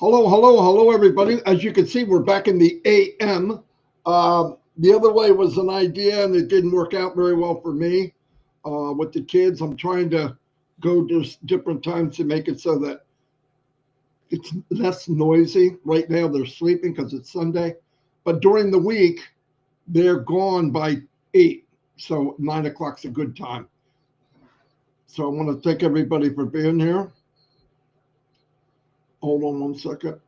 Hello, hello, hello, everybody. As you can see, we're back in the AM. The other way was an idea, and it didn't work out very well for me with the kids. I'm trying to go to different times to make it so that it's less noisy. Right now, they're sleeping because it's Sunday. But during the week, they're gone by 8. So 9 o'clock's a good time. So I want to thank everybody for being here. Hold on one second.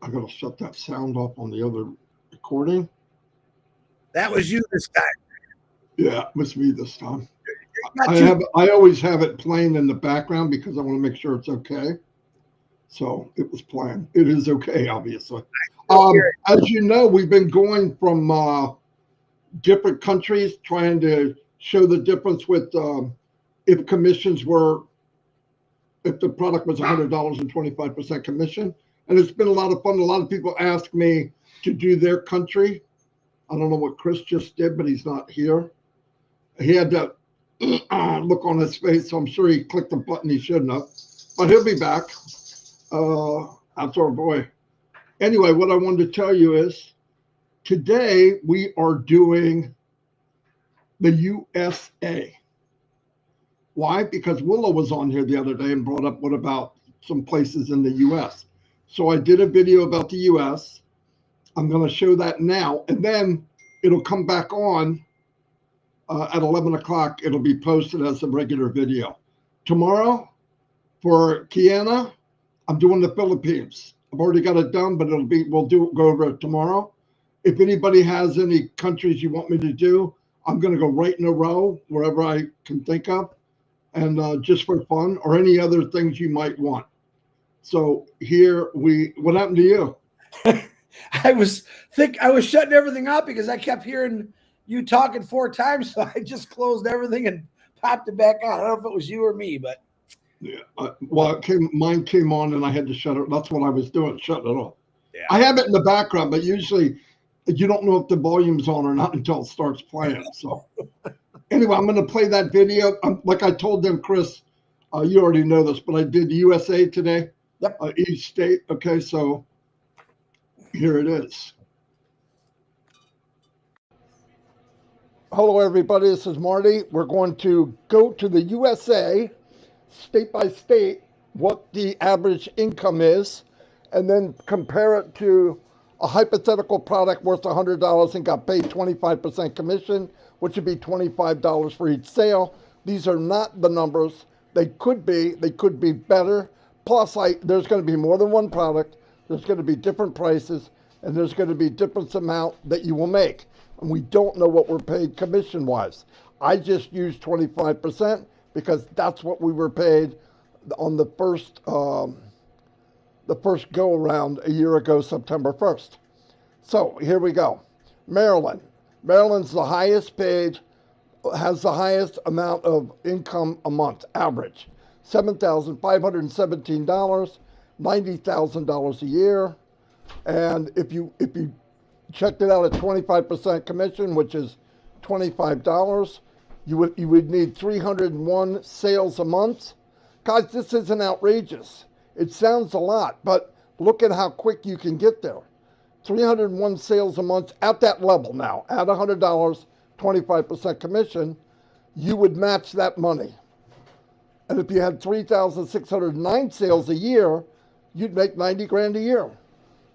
I gotta shut that sound off on the other recording. That was you this time. Yeah, it was me this time. I always have it playing in the background because I want to make sure it's okay. So it was playing. It is okay, obviously. As you know, we've been going from different countries trying to show the difference with if commissions were, if the product was $100 and 25% commission. And it's been a lot of fun. A lot of people ask me to do their country. I don't know what Chris just did, but he's not here. He had that look on his face, so I'm sure he clicked the button he shouldn't have. But he'll be back. That's our boy. Anyway, what I wanted to tell you is today we are doing the USA. Why? Because Willow was on here the other day and brought up what about some places in the US. So I did a video about the US. I'm going to show that now, and then it'll come back on at 11 o'clock. It'll be posted as a regular video. Tomorrow for Kiana, I'm doing the Philippines. I've already got it done, but we'll go over it tomorrow. If anybody has any countries you want me to do, I'm going to go right in a row wherever I can think of. And just for fun, or any other things you might want. So what happened to you? I was shutting everything up because I kept hearing you talking 4 times. So I just closed everything and popped it back on. I don't know if it was you or me, but. Yeah. Well, mine came on and I had to shut it. That's what I was doing, shutting it off. Yeah. I have it in the background, but usually you don't know if the volume's on or not until it starts playing. So. Anyway, I'm going to play that video. Like I told them, Chris, you already know this, but I did USA today. Yep. Each state. Okay, so here it is. Hello, everybody. This is Marty. We're going to go to the USA, state by state, what the average income is, and then compare it to a hypothetical product worth $100 and got paid 25% commission, which would be $25 for each sale. These are not the numbers. They could be better. Plus, there's going to be more than one product. There's going to be different prices, and there's going to be different amount that you will make. And we don't know what we're paid commission-wise. I just used 25% because that's what we were paid on the first go-around a year ago, September 1st. So here we go. Maryland. Maryland's the highest paid, has the highest amount of income a month, average. $7,517, $90,000 a year. And if you checked it out at 25% commission, which is $25, you would need 301 sales a month. Guys, this isn't outrageous. It sounds a lot, but look at how quick you can get there. 301 sales a month at that level now, at $100, 25% commission, you would match that money. And if you had 3,609 sales a year, you'd make 90 grand a year.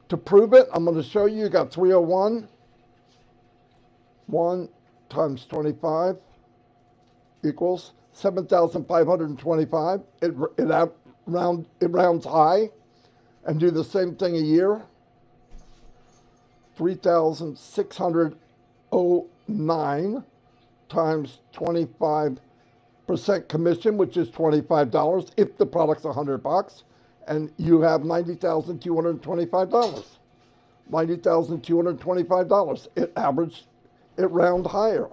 To prove it, I'm going to show you. You got 301. 1 times 25 equals 7,525. It rounds high, and do the same thing a year. 3,609 times 25% commission, which is $25 if the product's $100, and you have $90,225. $90,225. It round higher.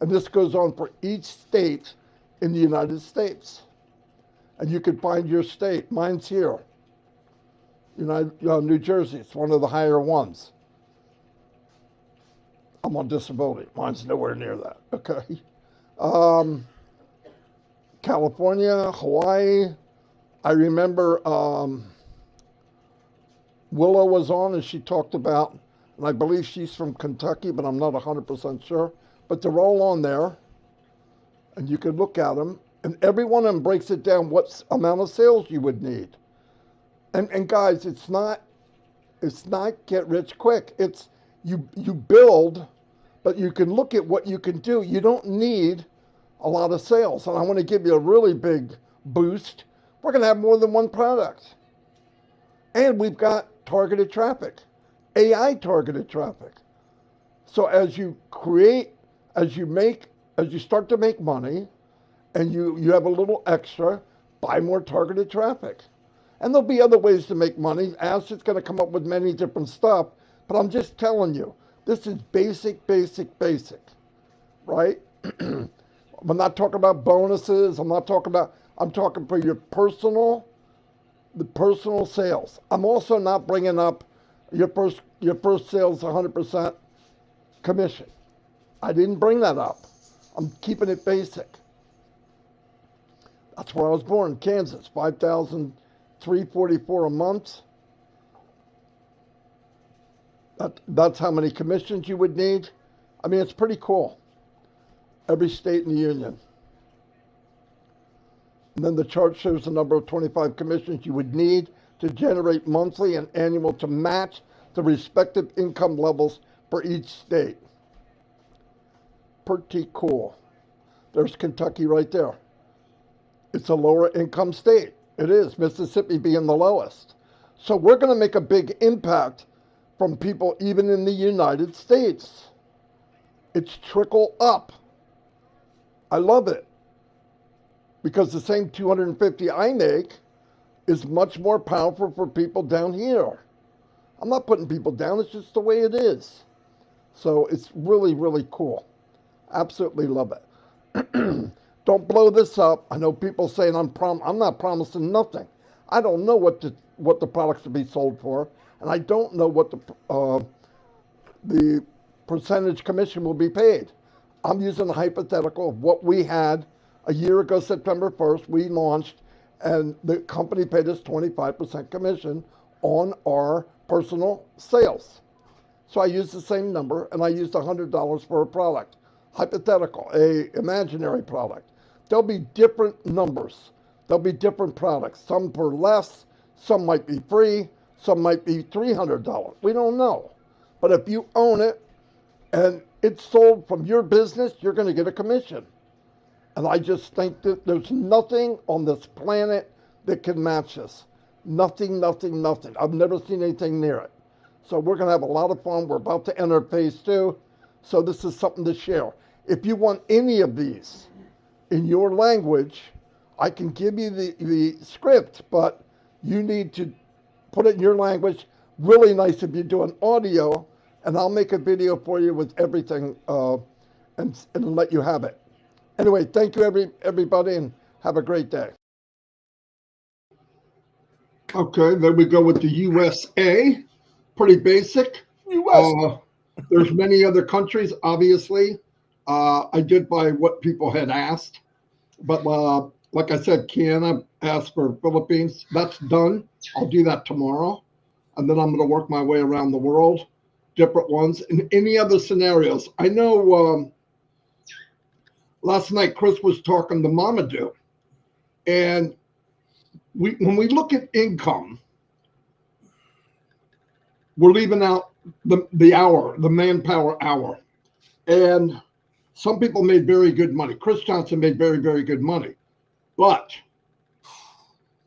And this goes on for each state in the United States. And you can find your state. Mine's here. New Jersey, it's one of the higher ones. I'm on disability. Mine's nowhere near that. Okay. California, Hawaii, I remember Willow was on and she talked about, and I believe she's from Kentucky, but I'm not 100% sure. But they're all on there, and you can look at them, and every one of them breaks it down what amount of sales you would need. And guys, it's not get rich quick. It's you build, but you can look at what you can do. You don't need a lot of sales. And I want to give you a really big boost. We're going to have more than one product. And we've got targeted traffic, AI targeted traffic. So as you create, as you start to make money and you have a little extra, buy more targeted traffic. And there'll be other ways to make money. Ash is going to come up with many different stuff, but I'm just telling you, this is basic, right? I'm not talking about bonuses. I'm talking for your personal sales. I'm also not bringing up your first sales 100% commission. I didn't bring that up. I'm keeping it basic. That's where I was born, Kansas, $5,344 a month. That's how many commissions you would need. I mean, it's pretty cool. Every state in the union. And then the chart shows the number of 25 commissions you would need to generate monthly and annual to match the respective income levels for each state. Pretty cool. There's Kentucky right there. It's a lower income state. It is, Mississippi being the lowest. So we're going to make a big impact from people even in the United States. It's trickle up. I love it. Because the same 250 I make is much more powerful for people down here. I'm not putting people down, it's just the way it is. So it's really, really cool. Absolutely love it. Don't blow this up. I know people saying I'm not promising nothing. I don't know what the products to be sold for, and I don't know what the percentage commission will be paid. I'm using a hypothetical of what we had a year ago, September 1st, we launched, and the company paid us 25% commission on our personal sales. So I used the same number, and I used $100 for a product. Hypothetical, a imaginary product. There'll be different numbers. There'll be different products. Some for less, some might be free, some might be $300. We don't know. But if you own it and it's sold from your business, you're going to get a commission. And I just think that there's nothing on this planet that can match this. Nothing. I've never seen anything near it. So we're going to have a lot of fun. We're about to enter phase 2. So this is something to share. If you want any of these in your language, I can give you the script, but you need to put it in your language. Really nice if you do an audio, and I'll make a video for you with everything and let you have it. Anyway, thank you everybody, and have a great day. Okay, then we go with the USA. Pretty basic. US. There's many other countries, obviously. I did by what people had asked. But like I said, Kiana asked for Philippines. That's done. I'll do that tomorrow. And then I'm going to work my way around the world, different ones. And any other scenarios. I know last night Chris was talking to Mamadou. And when we look at income, we're leaving out the hour, the manpower hour. And some people made very good money. Chris Johnson made very, very good money. But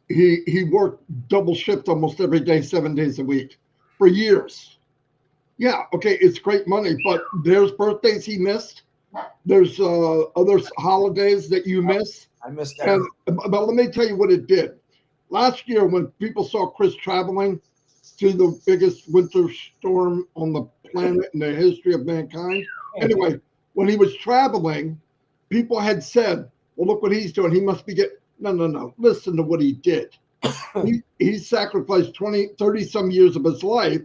he worked double shift almost every day, 7 days a week for years. Yeah, okay, it's great money, but there's birthdays he missed. There's other holidays that you miss. I missed that. But let me tell you what it did. Last year, when people saw Chris traveling through the biggest winter storm on the planet in the history of mankind, anyway, when he was traveling, people had said, well, look what he's doing. He must be getting, no. Listen to what he did. He sacrificed 30 some years of his life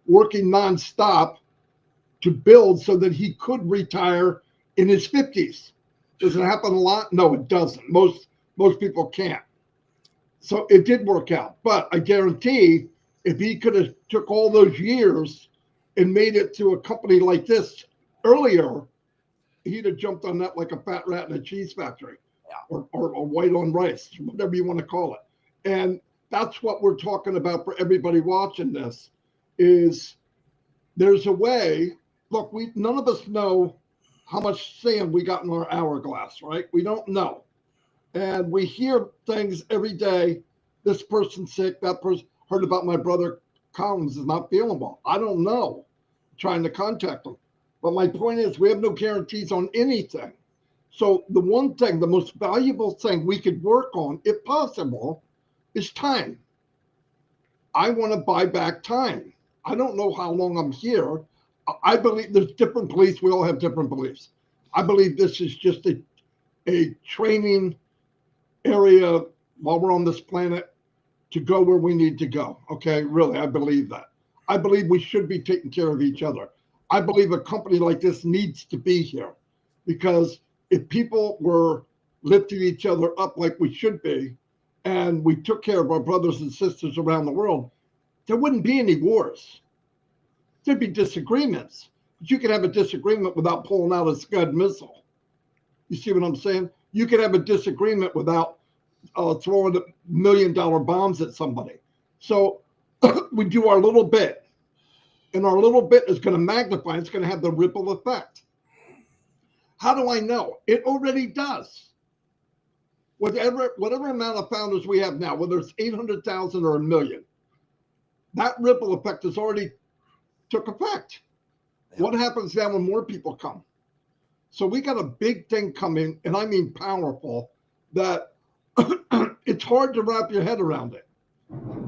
working nonstop to build so that he could retire in his 50s. Does it happen a lot? No, it doesn't. Most people can't. So it did work out. But I guarantee if he could have took all those years and made it to a company like this earlier, he'd have jumped on that like a fat rat in a cheese factory, or white on rice, whatever you want to call it. And that's what we're talking about for everybody watching this is there's a way. Look, none of us know how much sand we got in our hourglass, right? We don't know. And we hear things every day. This person's sick, that person heard about my brother Collins is not feeling well. I don't know. I'm trying to contact him. But my point is we have no guarantees on anything. So the one thing, the most valuable thing we could work on, if possible, is time. I want to buy back time. I don't know how long I'm here. I believe there's different beliefs. We all have different beliefs. I believe this is just a training area while we're on this planet to go where we need to go. Okay, really, I believe that. I believe we should be taking care of each other. I believe a company like this needs to be here because if people were lifting each other up like we should be, and we took care of our brothers and sisters around the world, there wouldn't be any wars. There'd be disagreements, but you could have a disagreement without pulling out a Scud missile. You see what I'm saying? You could have a disagreement without throwing $1 million bombs at somebody. So we do our little bit, and our little bit is going to magnify. It's going to have the ripple effect. How do I know? It already does. Whatever amount of founders we have now, whether it's 800,000 or 1 million, that ripple effect has already took effect. What happens now when more people come? So we got a big thing coming, and I mean powerful, that it's hard to wrap your head around it.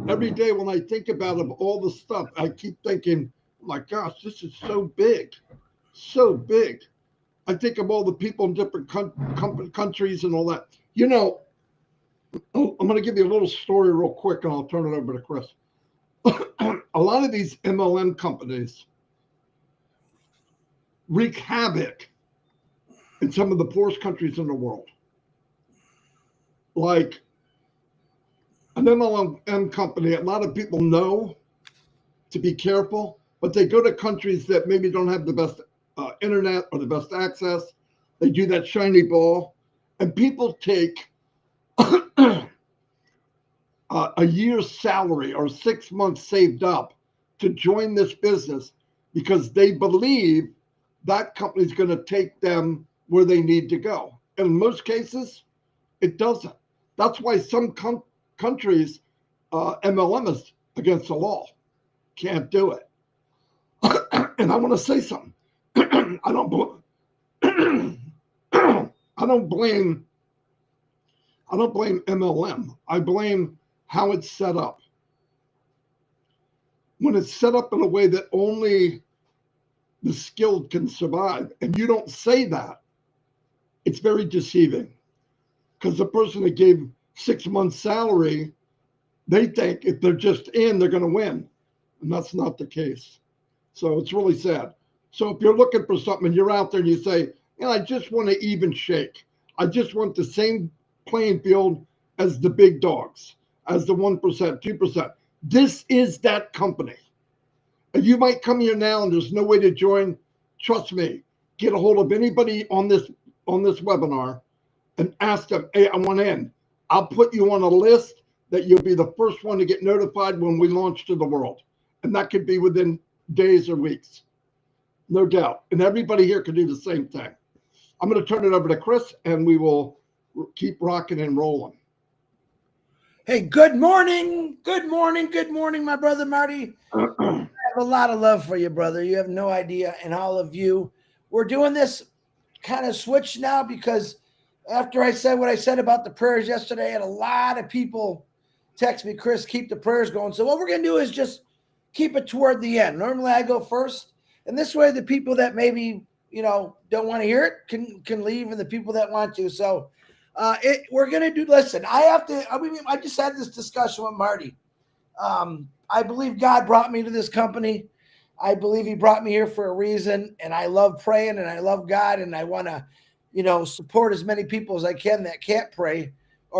Every day when I think about it, all the stuff, I keep thinking, oh my gosh, this is so big, so big. I think of all the people in different countries and all that. You know, I'm going to give you a little story real quick, and I'll turn it over to Chris. A lot of these MLM companies wreak havoc in some of the poorest countries in the world. Like an MLM company, a lot of people know to be careful, but they go to countries that maybe don't have the best internet or the best access. They do that shiny ball, and people take a year's salary or 6 months saved up to join this business because they believe that company's going to take them where they need to go. And in most cases, it doesn't. That's why some countries, MLM is against the law. Can't do it. And I want to say something. I don't blame MLM. I blame how it's set up. When it's set up in a way that only the skilled can survive, and you don't say that, it's very deceiving. Because the person that gave 6 months' salary, they think if they're just in, they're going to win. And that's not the case. So it's really sad. So if you're looking for something and you're out there and you say, I just want to even shake. I just want the same playing field as the big dogs, as the 1%, 2%. This is that company. And you might come here now and there's no way to join. Trust me, get a hold of anybody on this webinar and ask them, hey, I want in. I'll put you on a list that you'll be the first one to get notified when we launch to the world. And that could be within days or weeks. No doubt. And everybody here can do the same thing. I'm going to turn it over to Chris and we will keep rocking and rolling. Hey, good morning. Good morning. Good morning, my brother Marty. I have a lot of love for you, brother. You have no idea. And all of you. We're doing this kind of switch now because after I said what I said about the prayers yesterday, and a lot of people text me, Chris, keep the prayers going. So what we're going to do is just keep it toward the end. Normally I go first. And this way the people that maybe, don't want to hear it can leave, and the people that want to. So we're going to do, listen, I just had this discussion with Marty. I believe God brought me to this company. I believe he brought me here for a reason, and I love praying and I love God, and I want to, support as many people as I can that can't pray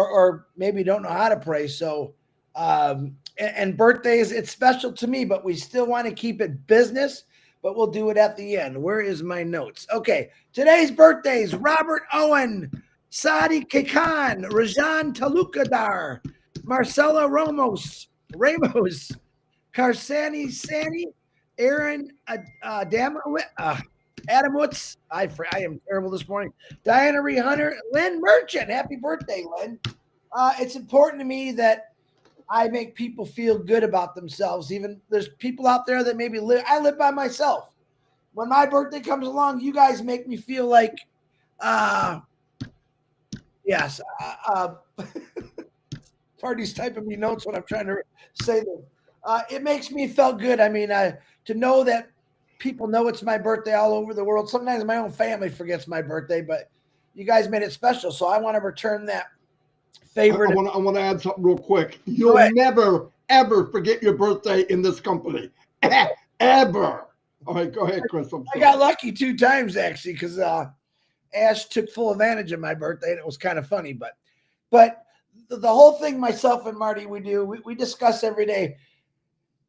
or maybe don't know how to pray. So, and birthdays, it's special to me, but we still want to keep it business, but we'll do it at the end. Where is my notes? Okay. Today's birthdays: Robert Owen, Sadi Kekan, Rajan Talukadar, Marcela Ramos, Karsani Sani, Aaron Adamowitz. I am terrible this morning. Diana Ree Hunter, Lynn Merchant. Happy birthday, Lynn. It's important to me that I make people feel good about themselves. Even there's people out there that maybe I live by myself. When my birthday comes along, you guys make me feel like, yes. Marty's typing me notes when I'm trying to say this. It makes me feel good. I mean, to know that people know it's my birthday all over the world. Sometimes my own family forgets my birthday, but you guys made it special. So I want to return that favor. I want to add something real quick. You'll never, ever forget your birthday in this company. Ever. All right, go ahead, Chris. I got lucky 2 times, actually, because Ash took full advantage of my birthday, and it was kind of funny. But the whole thing, myself and Marty, we discuss every day.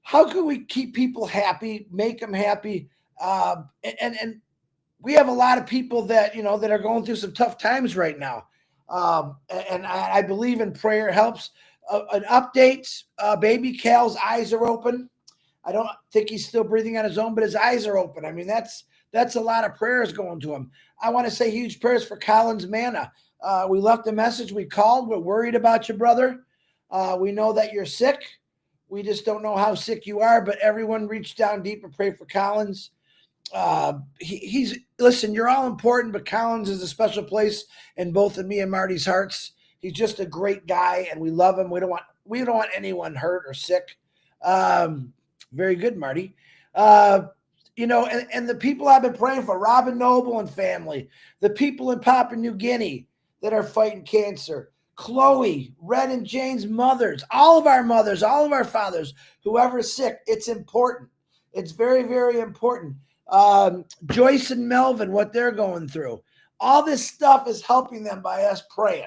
How can we keep people happy, make them happy? And we have a lot of people that, that are going through some tough times right now. And I believe in prayer helps. An update, baby Cal's eyes are open. I don't think he's still breathing on his own, but his eyes are open. I mean, that's a lot of prayers going to him. I want to say huge prayers for Collins Manna. We left a message. We called. We're worried about you, brother. We know that you're sick. We just don't know how sick you are, but everyone reached down deep and prayed for Collins. Listen, you're all important, but Collins is a special place in both of me and Marty's hearts. He's just a great guy, and we love him. We don't want anyone hurt or sick. Very good, Marty. And the people I've been praying for, Robin Noble and family, the people in Papua New Guinea that are fighting cancer, Chloe, Red and Jane's mothers, all of our fathers, whoever's sick, it's important. It's very, very important. Joyce and Melvin, what they're going through. All this stuff is helping them by us praying.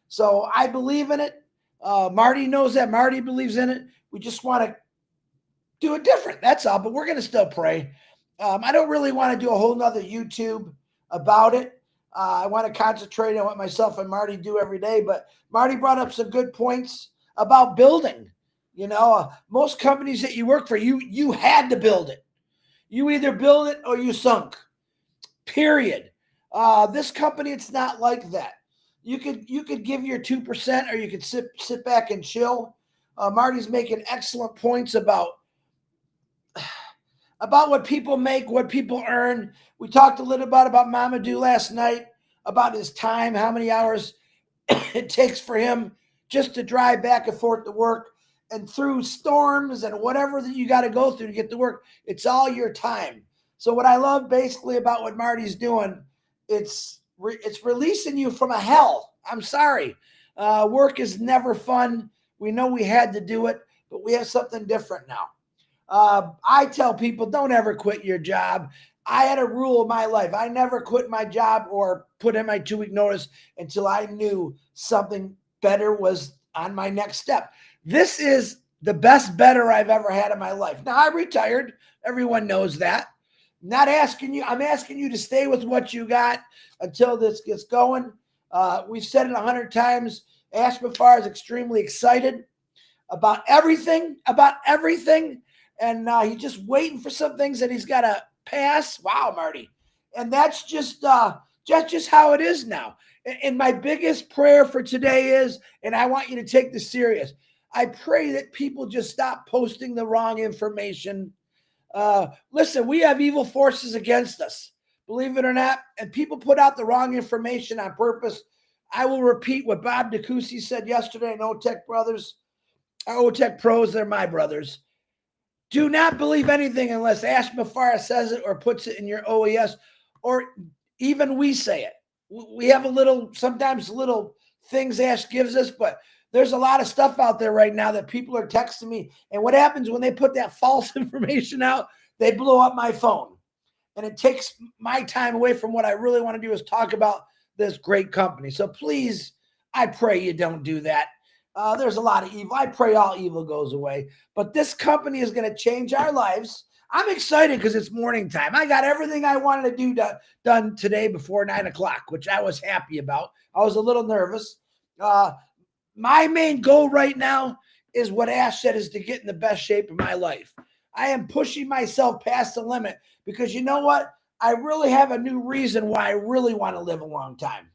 So I believe in it. Marty knows that. Marty believes in it. We just want to do it different. That's all. But we're going to still pray. I don't really want to do a whole nother YouTube about it. I want to concentrate on what myself and Marty do every day. But Marty brought up some good points about building. Most companies that you work for, you had to build it. You either build it or you sunk. Period. This company, it's not like that. You could give your 2%, or you could sit back and chill. Marty's making excellent points about what people make, what people earn. We talked a little bit about Mamadou last night, about his time, how many hours it takes for him just to drive back and forth to work, and through storms and whatever that you got to go through to get to work. It's all your time. So what I love basically about what Marty's doing, it's releasing you from a hell. I'm sorry. Work is never fun. We know we had to do it, but we have something different now. I tell people, don't ever quit your job. I had a rule of my life. I never quit my job or put in my 2-week notice until I knew something better was on my next step. This is the best better I've ever had in my life. Now, I retired. Everyone knows that. Not asking you. I'm asking you to stay with what you got until this gets going. We've said it 100 times. Ash Mafar is extremely excited about everything. And he's just waiting for some things that he's got to pass. Wow, Marty. And that's just how it is now. And my biggest prayer for today is, and I want you to take this serious, I pray that people just stop posting the wrong information. Listen, we have evil forces against us, believe it or not, and people put out the wrong information on purpose. I will repeat what Bob DeCoucy said yesterday in OTech Brothers, OTech Pros, they're my brothers. Do not believe anything unless Ash Mafara says it or puts it in your OES, or even we say it. We have sometimes little things Ash gives us, but there's a lot of stuff out there right now that people are texting me. And what happens when they put that false information out? They blow up my phone. And it takes my time away from what I really want to do, is talk about this great company. So please, I pray you don't do that. There's a lot of evil. I pray all evil goes away. But this company is going to change our lives. I'm excited because it's morning time. I got everything I wanted to do done today before 9 o'clock, which I was happy about. I was a little nervous. My main goal right now is what Ash said, is to get in the best shape of my life. I am pushing myself past the limit because you know what? I really have a new reason why I really want to live a long time.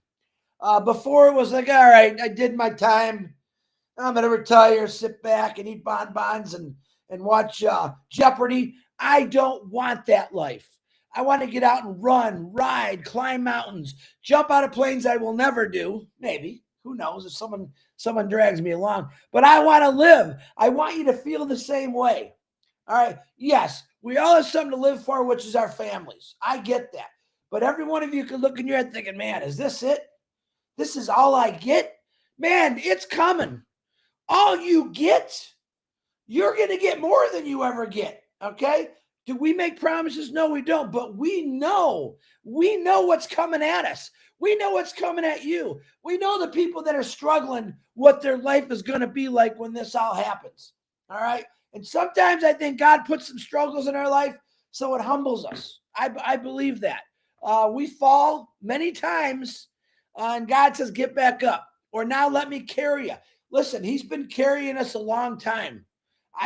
Before it was like, all right, I did my time. I'm going to retire, sit back and eat bonbons and watch Jeopardy. I don't want that life. I want to get out and run, ride, climb mountains, jump out of planes I will never do. Maybe. Who knows if someone drags me along. But I want to live. I want you to feel the same way. All right. Yes, we all have something to live for, which is our families. I get that. But every one of you could look in your head thinking, man, is this it? This is all I get? Man, it's coming. All you get, you're going to get more than you ever get. Okay. Do we make promises? No, we don't. But we know what's coming at us. We know what's coming at you. We know the people that are struggling, what their life is going to be like when this all happens. All right. And sometimes I think God puts some struggles in our life so it humbles us. I believe that. We fall many times and God says, get back up. Or now let me carry you. Listen, he's been carrying us a long time.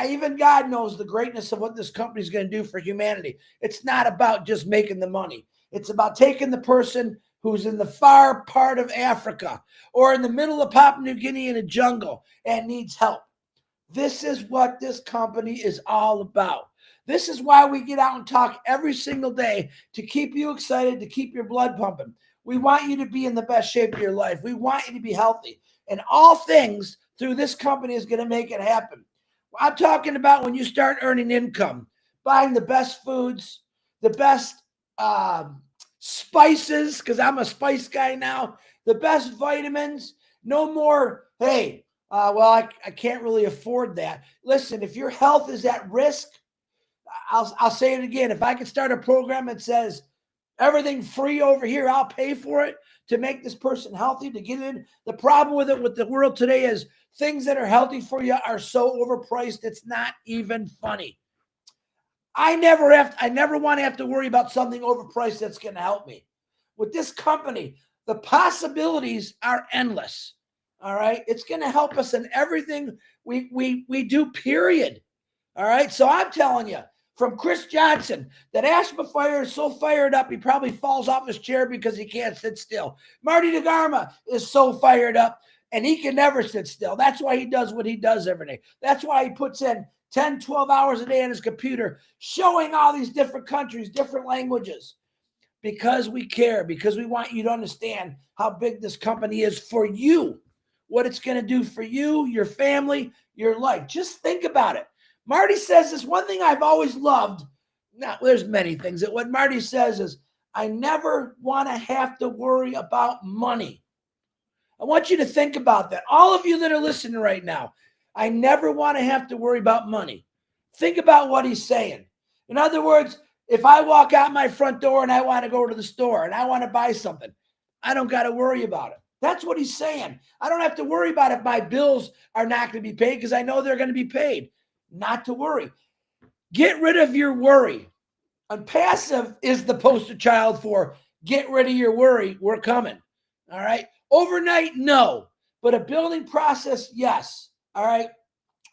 Even God knows the greatness of what this company is going to do for humanity. It's not about just making the money. It's about taking the person who's in the far part of Africa or in the middle of Papua New Guinea in a jungle and needs help. This is what this company is all about. This is why we get out and talk every single day, to keep you excited, to keep your blood pumping. We want you to be in the best shape of your life. We want you to be healthy. And all things through this company is going to make it happen. I'm talking about when you start earning income, buying the best foods, the best spices, because I'm a spice guy now, the best vitamins, no more, hey, I can't really afford that. Listen, if your health is at risk, I'll say it again. If I could start a program that says everything free over here, I'll pay for it to make this person healthy, to get in. The problem with it, with the world today, is things that are healthy for you are so overpriced, it's not even funny. I never want to have to worry about something overpriced that's going to help me. With this company, the possibilities are endless. All right. It's going to help us in everything we do, period. All right. So I'm telling you, from Chris Johnson, that Ash Befire is so fired up, he probably falls off his chair because he can't sit still. Marty DeGarma is so fired up, and he can never sit still. That's why he does what he does every day. That's why he puts in 10, 12 hours a day on his computer, showing all these different countries, different languages, because we care, because we want you to understand how big this company is for you, what it's going to do for you, your family, your life. Just think about it. Marty says this one thing I've always loved. Now, there's many things that what Marty says is, I never want to have to worry about money. I want you to think about that. All of you that are listening right now, I never want to have to worry about money. Think about what he's saying. In other words, if I walk out my front door and I want to go to the store and I want to buy something, I don't got to worry about it. That's what he's saying. I don't have to worry about if my bills are not going to be paid, because I know they're going to be paid. Not to worry. Get rid of your worry. And passive is the poster child for get rid of your worry. We're coming. All right. Overnight, no. But a building process, yes. All right.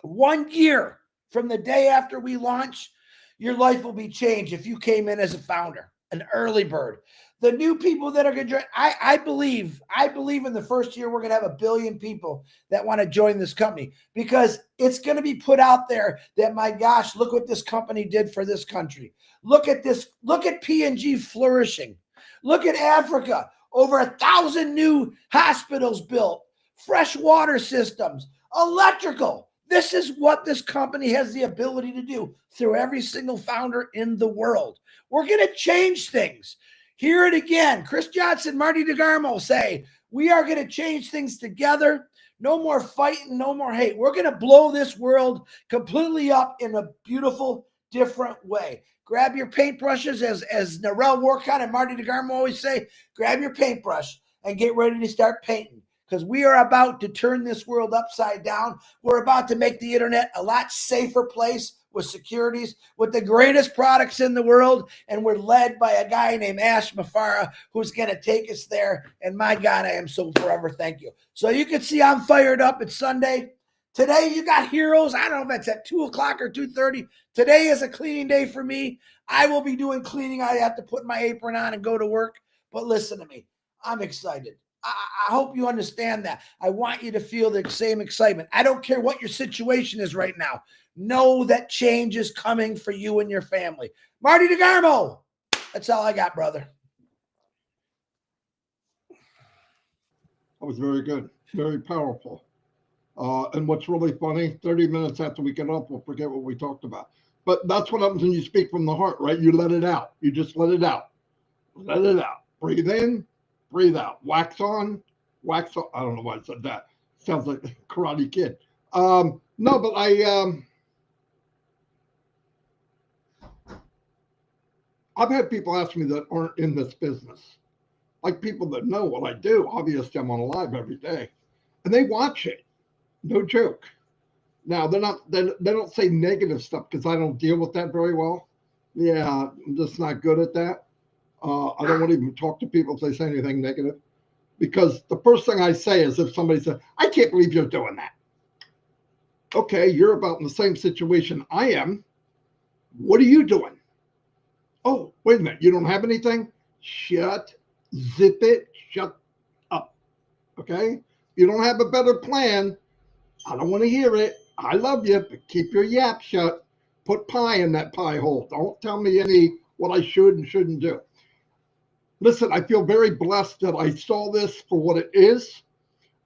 1 year from the day after we launch, your life will be changed if you came in as a founder, an early bird. The new people that are going to join, I believe in the first year we're going to have 1 billion people that want to join this company, because it's going to be put out there that, my gosh, look what this company did for this country. Look at this. Look at P&G flourishing. Look at Africa. Over 1,000 new hospitals built, fresh water systems, electrical. This is what this company has the ability to do through every single founder in the world. We're going to change things. Hear it again. Chris Johnson, Marty DeGarmo say, we are going to change things together. No more fighting, no more hate. We're going to blow this world completely up in a beautiful, different way. Grab your paintbrushes, as Narelle Warcon and Marty DeGarmo always say, grab your paintbrush and get ready to start painting, because we are about to turn this world upside down. We're about to make the internet a lot safer place with securities, with the greatest products in the world. And we're led by a guy named Ash Mafara, who's going to take us there. And my God, I am so forever thank you. So you can see I'm fired up. It's Sunday. Today you got heroes. I don't know if it's at 2 o'clock or 2:30. Today is a cleaning day for me. I will be doing cleaning. I have to put my apron on and go to work. But listen to me. I'm excited. I hope you understand that. I want you to feel the same excitement. I don't care what your situation is right now. Know that change is coming for you and your family. Marty DeGarmo. That's all I got, brother. That was very good. Very powerful. And what's really funny, 30 minutes after we get up, we'll forget what we talked about. But that's what happens when you speak from the heart, right? You let it out. You just let it out. Let it out. Breathe in, breathe out. Wax on, wax off. I don't know why I said that. Sounds like a Karate Kid. No, but I've had people ask me that aren't in this business, like people that know what I do. Obviously, I'm on live every day, and they watch it. No joke. Now they don't say negative stuff because I don't deal with that very well. Yeah, I'm just not good at that. I don't want to even talk to people if they say anything negative, because the first thing I say is if somebody says, "I can't believe you're doing that." Okay, you're about in the same situation I am. What are you doing? Oh, wait a minute. You don't have anything? Zip it, shut up. Okay? You don't have a better plan. I don't want to hear it. I love you, but keep your yap shut. Put pie in that pie hole. Don't tell me what I should and shouldn't do. Listen, I feel very blessed that I saw this for what it is.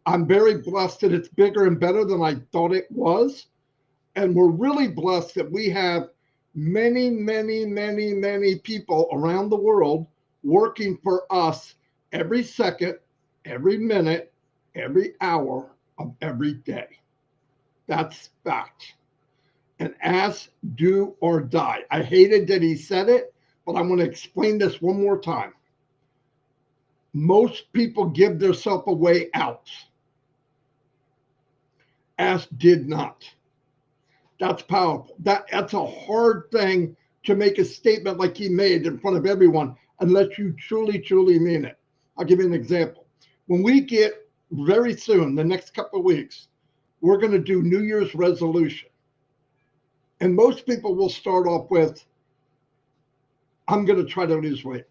I'm very blessed that it's bigger and better than I thought it was. And we're really blessed that we have many, many, many, many people around the world working for us every second, every minute, every hour of every day. That's fact. And ask, do, or die. I hated that he said it, but I'm going to explain this one more time. Most people give themselves a way out. Ask did not. That's powerful. That's a hard thing to make a statement like he made in front of everyone unless you truly, truly mean it. I'll give you an example. When we get very soon, the next couple of weeks, we're going to do New Year's resolution. And most people will start off with, I'm going to try to lose weight.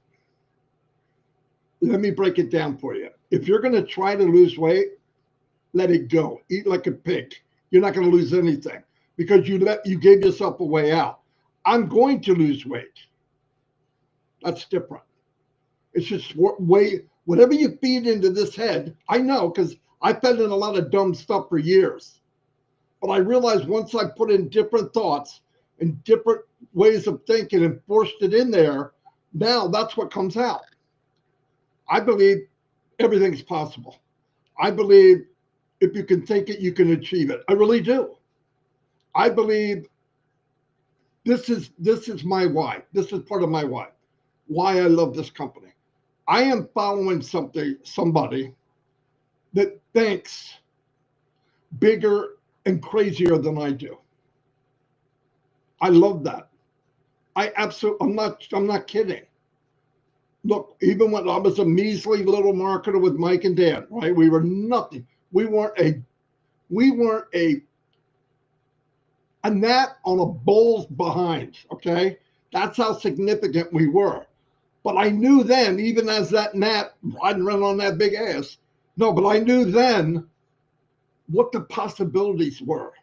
Let me break it down for you. If you're going to try to lose weight, let it go. Eat like a pig. You're not going to lose anything because you gave yourself a way out. I'm going to lose weight. That's different. It's just whatever you feed into this head. I know because I fed in a lot of dumb stuff for years. But I realized once I put in different thoughts and different ways of thinking and forced it in there, now that's what comes out. I believe everything's possible. I believe if you can think it, you can achieve it. I really do. I believe this is my why. This is part of my why I love this company. I am following somebody that thinks bigger and crazier than I do. I love that. I'm not kidding. Look, even when I was a measly little marketer with Mike and Dan, right? We were nothing. We weren't a gnat on a bull's behind, okay? That's how significant we were. But I knew then, even as that gnat riding around on that big ass, but I knew then what the possibilities were.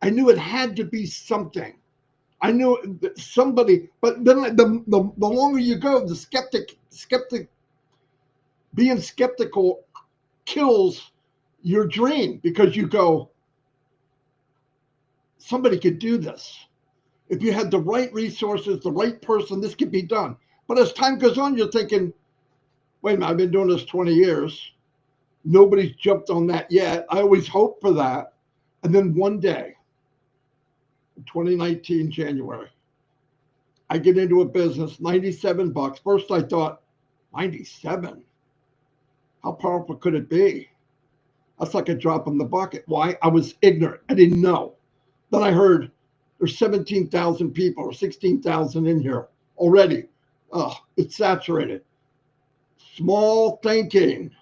I knew it had to be something. I knew that somebody, but then the longer you go, the skeptic, being skeptical kills your dream because you go, somebody could do this. If you had the right resources, the right person, this could be done. But as time goes on, you're thinking, wait a minute, I've been doing this 20 years. Nobody's jumped on that yet. I always hope for that. And then one day, 2019, January, I get into a business, $97. First I thought, 97? How powerful could it be? That's like a drop in the bucket. Why? I was ignorant. I didn't know. Then I heard there's 17,000 people or 16,000 in here already. Oh, it's saturated. Small thinking.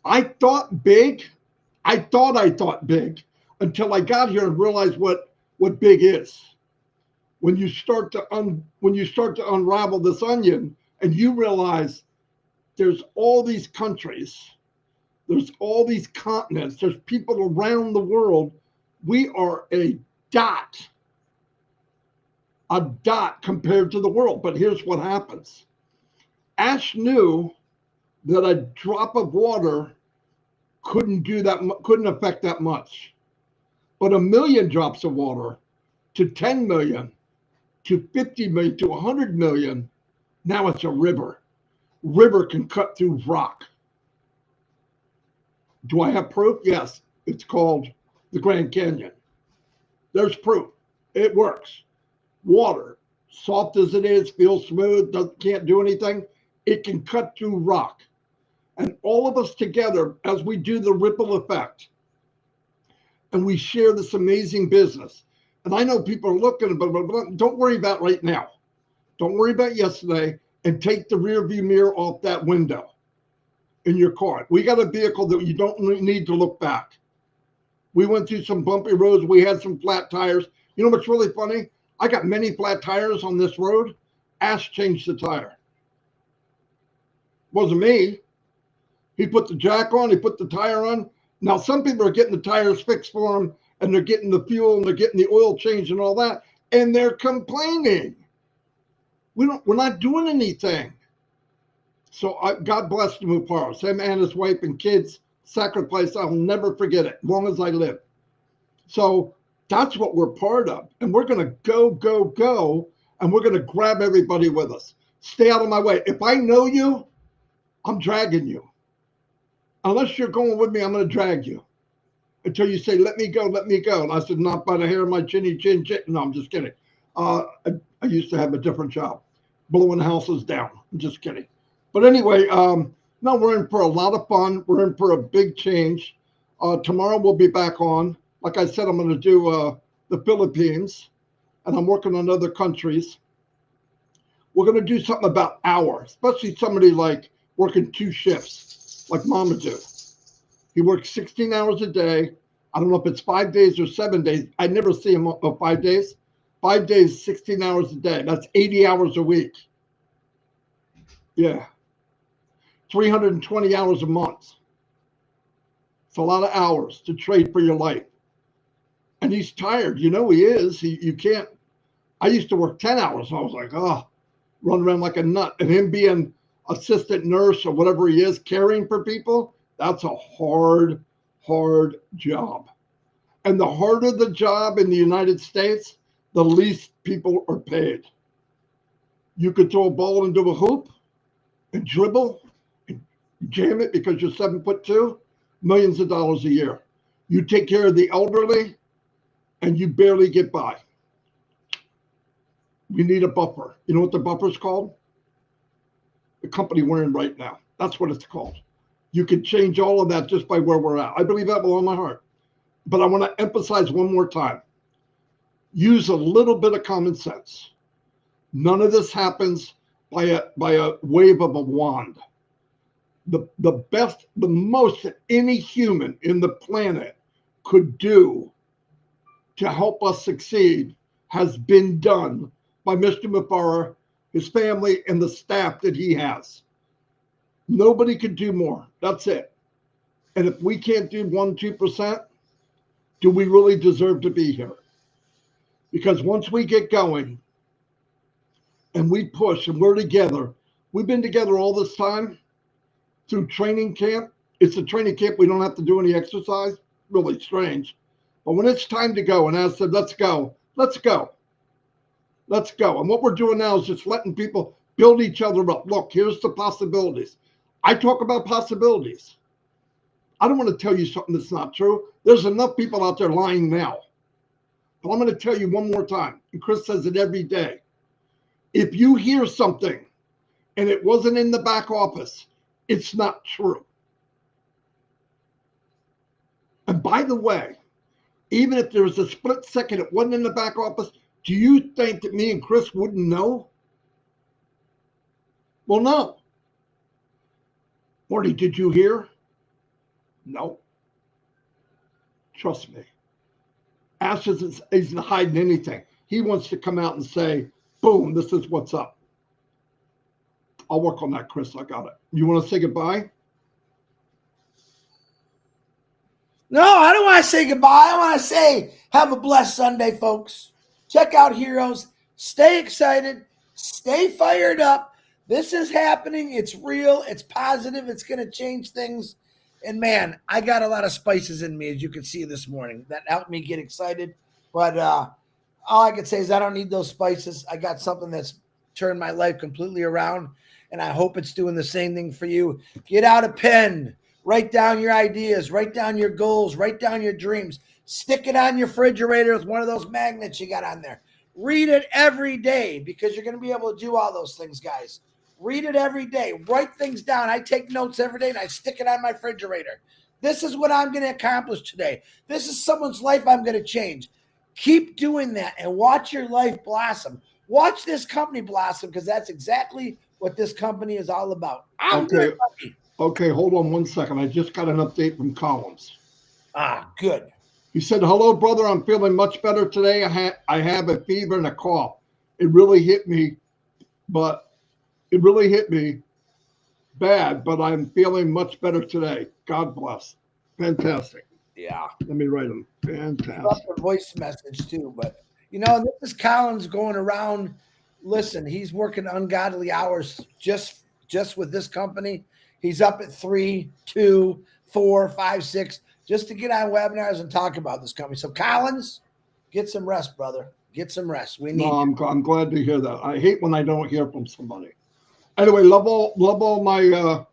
I thought big. I thought big until I got here and realized what big is. When you start to unravel this onion and you realize there's all these countries, there's all these continents, there's people around the world. We are a dot compared to the world. But here's what happens. Ash knew that a drop of water couldn't affect that much. But 1 million drops of water to 10 million, to 50 million, to 100 million, now it's a river. River can cut through rock. Do I have proof? Yes. It's called the Grand Canyon. There's proof. It works. Water, soft as it is, feels smooth, can't do anything. It can cut through rock. And all of us together, as we do the ripple effect, and we share this amazing business. And I know people are looking, but don't worry about right now. Don't worry about yesterday, and take the rear view mirror off that window in your car. We got a vehicle that you don't need to look back. We went through some bumpy roads. We had some flat tires. You know what's really funny? I got many flat tires on this road. Ash changed the tire. Wasn't me. He put the jack on. He put the tire on. Now, some people are getting the tires fixed for them, and they're getting the fuel, and they're getting the oil changed and all that, and they're complaining. We're not doing anything. So God bless the Muparas. Him and his wife and kids sacrifice. I'll never forget it, as long as I live. So that's what we're part of. And we're going to go, and we're going to grab everybody with us. Stay out of my way. If I know you, I'm dragging you. Unless you're going with me, I'm going to drag you until you say, let me go, let me go. And I said, not by the hair of my chinny chin chin. No, I'm just kidding. I used to have a different job, blowing houses down. I'm just kidding. But anyway, no, we're in for a lot of fun. We're in for a big change. Tomorrow we'll be back on. Like I said, I'm going to do the Philippines, and I'm working on other countries. We're going to do something about hours, especially somebody like working 2 shifts, like Mama do. He works 16 hours a day. I don't know if it's 5 days or 7 days. I never see him 5 days. 5 days, 16 hours a day. That's 80 hours a week. Yeah. 320 hours a month. It's a lot of hours to trade for your life. And he's tired. You know he is. You can't. I used to work 10 hours. And I was like, oh, run around like a nut. And him being assistant nurse or whatever he is, caring for people, that's a hard job. And the harder the job in the United States, the least people are paid. You could throw a ball into a hoop and dribble and jam it because you're 7'2", millions of dollars a year. You take care of the elderly and you barely get by. We need a buffer. You know what the buffer's called? The company we're in right now. That's what it's called. You can change all of that just by where we're at. I believe that with all my heart. But I want to emphasize one more time. Use a little bit of common sense. None of this happens by a wave of a wand. The most that any human in the planet could do to help us succeed has been done by Mr. Mufara, his family, and the staff that he has. Nobody could do more. That's it. And if we can't do 1-2%, do we really deserve to be here? Because once we get going and we push and we're together, we've been together all this time through training camp. It's a training camp. We don't have to do any exercise. Really strange. But when it's time to go, and I said, let's go, let's go. Let's go. And what we're doing now is just letting people build each other up. Look, here's the possibilities. I talk about possibilities. I don't want to tell you something that's not true. There's enough people out there lying now. But I'm going to tell you one more time, and Chris says it every day. If you hear something and it wasn't in the back office, it's not true. And by the way, even if there was a split second it wasn't in the back office, do you think that me and Chris wouldn't know? Well, no. Marty, did you hear? No. Trust me. Ash isn't hiding anything. He wants to come out and say, boom, this is what's up. I'll work on that, Chris. I got it. You want to say goodbye? No, I don't want to say goodbye. I want to say have a blessed Sunday, folks. Check out Heroes. Stay excited. Stay fired up. This is happening. It's real. It's positive. It's going to change things. And, man, I got a lot of spices in me, as you can see this morning. That helped me get excited. But all I can say is I don't need those spices. I got something that's turned my life completely around, and I hope it's doing the same thing for you. Get out a pen. Write down your ideas. Write down your goals. Write down your dreams. Stick it on your refrigerator with one of those magnets you got on there. Read it every day because you're going to be able to do all those things, guys. Read it every day. Write things down. I take notes every day, and I stick it on my refrigerator. This is what I'm going to accomplish today. This is someone's life I'm going to change. Keep doing that and watch your life blossom. Watch this company blossom because that's exactly what this company is all about. Okay, hold on 1 second. I just got an update from Collins. Good. He said, hello, brother. I'm feeling much better today. I have a fever and a cough. It really hit me bad, but I'm feeling much better today. God bless. Fantastic. Yeah. Let me write him. Fantastic. Left a voice message too, but this is Collins going around. Listen, he's working ungodly hours just with this company. He's up at 3, 2, 4, 5, 6 just to get on webinars and talk about this company. So Collins, get some rest, brother. Get some rest. We need. No, I'm glad to hear that. I hate when I don't hear from somebody. Anyway, love all my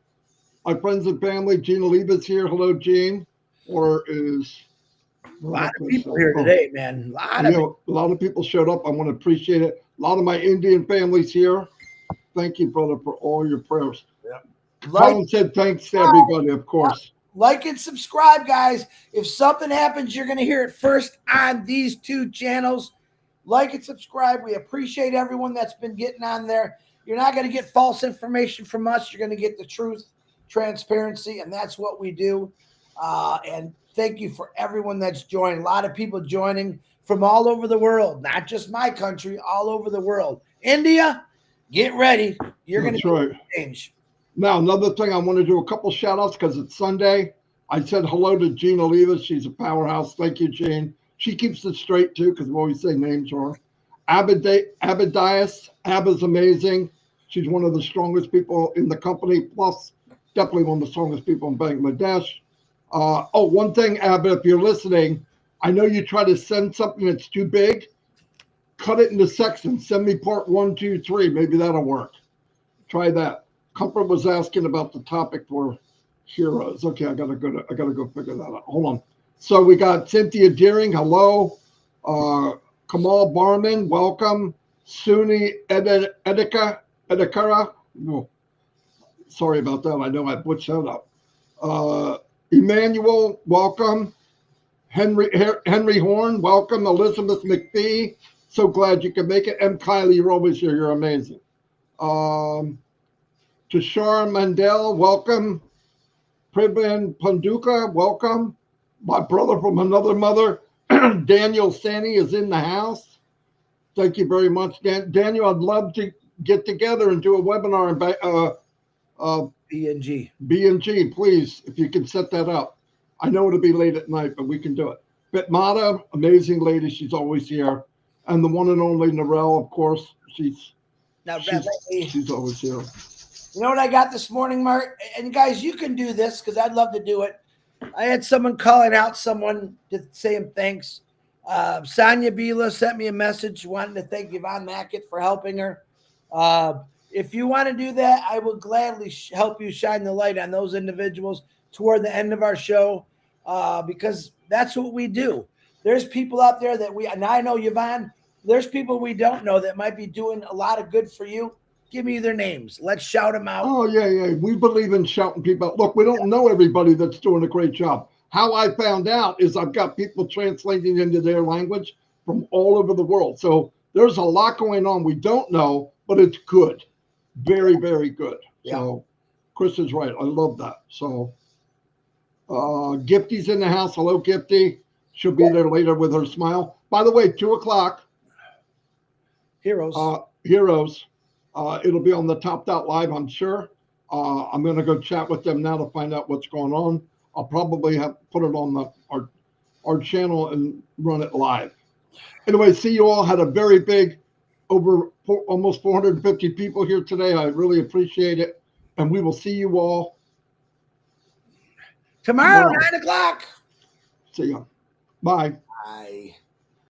my friends and family. Gina Leva's here. Hello, Gene. Or is a lot of people here today, man. A lot of people showed up. I want to appreciate it. A lot of my Indian families here. Thank you, brother, for all your prayers. Yeah. Colin said thanks to everybody, of course. Like and subscribe, guys. If something happens, you're going to hear it first on these 2 channels. Like and subscribe. We appreciate everyone that's been getting on there. You're not going to get false information from us. You're going to get the truth, transparency, and that's what we do. And thank you for everyone that's joined. A lot of people joining from all over the world, not just my country, all over the world. India, get ready. You're going to change. Now, another thing, I want to do a couple shout outs because it's Sunday. I said hello to Gina Leva. She's a powerhouse. Thank you, Jean. She keeps it straight too because we always say names wrong. Abadias. Abba's amazing. She's one of the strongest people in the company, plus definitely one of the strongest people in Bangladesh. One thing, Abba, if you're listening, I know you try to send something that's too big. Cut it into sections. Send me part 1, 2, 3. Maybe that'll work. Try that. Comfort was asking about the topic for heroes. Okay, I gotta go figure that out. Hold on. So we got Cynthia Deering. Hello. Kamal Barman. Welcome. Suni Edekara. Oh, sorry about that. I know I butchered that up. Emmanuel, welcome. Henry Horn, welcome. Elizabeth McPhee, so glad you could make it. M. Kylie, you're always here. You're amazing. Tushar Mandel, welcome. Pribhan Panduka, welcome. My brother from another mother, Daniel Sani, is in the house. Thank you very much, Daniel. I'd love to get together and do a webinar in B&G, please, if you can set that up. I know it'll be late at night, but we can do it. Bitmata, amazing lady. She's always here. And the one and only Narelle, of course. She's always here. You know what I got this morning, Mark? And guys, you can do this because I'd love to do it. I had someone calling out someone to say him thanks. Sonia Bila sent me a message wanting to thank Yvonne Mackett for helping her. If you want to do that, I will gladly help you shine the light on those individuals toward the end of our show because that's what we do. There's people out there that and I know Yvonne, there's people we don't know that might be doing a lot of good for you. Give me their names. Let's shout them out. Oh, yeah. We believe in shouting people out. Look, we don't know everybody that's doing a great job. how I found out is I've got people translating into their language from all over the world. So there's a lot going on we don't know, but it's good. Very, very good. Yeah. So Chris is right. I love that. So Gifty's in the house. Hello, Gifty. She'll be there later with her smile. By the way, 2:00. Heroes. Heroes. It'll be on the Topped Out Live, I'm sure. I'm going to go chat with them now to find out what's going on. I'll probably have put it on our channel and run it live. Anyway, see you all. Had a very big, almost 450 people here today. I really appreciate it. And we will see you all tomorrow, 9:00. See ya. Bye. Bye.